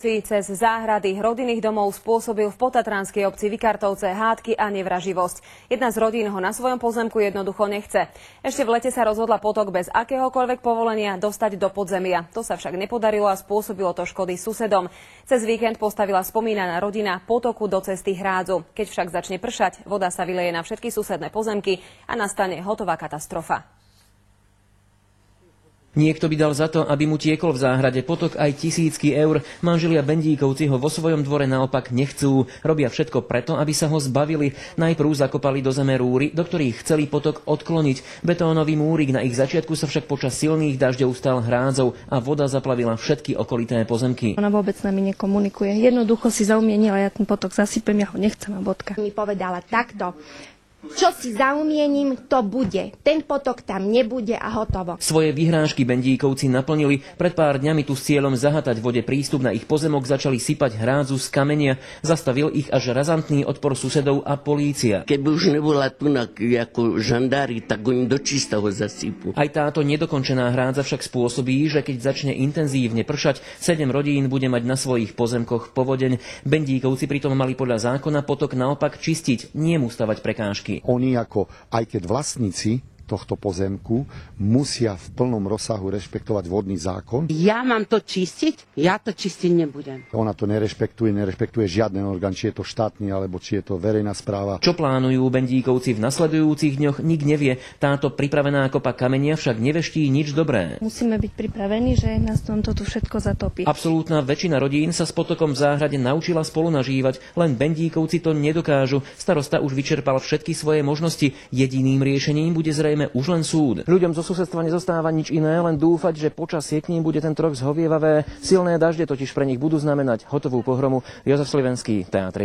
Cez záhrady rodinných domov spôsobil v potatranskej obci Vikartovce hádky a nevraživosť. Jedna z rodín ho na svojom pozemku jednoducho nechce. Ešte v lete sa rozhodla potok bez akéhokoľvek povolenia dostať do podzemia. To sa však nepodarilo a spôsobilo to škody susedom. Cez víkend postavila spomínaná rodina potoku do cesty hrádzu. Keď však začne pršať, voda sa vyleje na všetky susedné pozemky a nastane hotová katastrofa. Niekto by dal za to, aby mu tiekol v záhrade potok aj tisícky eur. Manželia Bendíkovci ho vo svojom dvore naopak nechcú. Robia všetko preto, aby sa ho zbavili. Najprv zakopali do zeme rúry, do ktorých chceli potok odkloniť. Betónový múrik na ich začiatku sa však počas silných dažďov stal hrádzou a voda zaplavila všetky okolité pozemky. Ona vôbec s nami nekomunikuje. Jednoducho si zaumienila, ja ten potok zasypem, ja ho nechcem a bodka. Mi povedala takto. Čo si zaumiením, to bude. Ten potok tam nebude a hotovo. Svoje vyhrážky Bendíkovci naplnili. Pred pár dňami tu s cieľom zahatať vode prístup na ich pozemok začali sypať hrádzu z kamenia. Zastavil ich až razantný odpor susedov a polícia. Keby už nebola tu ako žandári, tak oni do čistého zasypú. Aj táto nedokončená hrádza však spôsobí, že keď začne intenzívne pršať, 7 rodín bude mať na svojich pozemkoch povodeň. Bendíkovci pritom mali podľa zákona potok naopak čistiť, nie mu stavať prekážky. Oni aj keď vlastníci tohto pozemku musia v plnom rozsahu rešpektovať vodný zákon. Ja mám to čistiť? Ja to čistiť nebudem. Ona to nerešpektuje žiaden orgán, či je to štátny, alebo či je to verejná správa. Čo plánujú Bendíkovci v nasledujúcich dňoch, nik nevie. Táto pripravená kopa kamenia však neveští nič dobré. Musíme byť pripravení, že nás to tu všetko zatopí. Absolútna väčšina rodín sa s potokom v záhrade naučila spolu nažívať, len Bendíkovci to nedokážu. Starosta už vyčerpal všetky svoje možnosti. Jediným riešením bude zrejme už len súd. Ľuďom zo susedstva nezostáva nič iné, len dúfať, že počasie k ním bude tento rok zhovievavé. Silné dažde totiž pre nich budú znamenať hotovú pohromu. Jozef Slivenský, Teatry.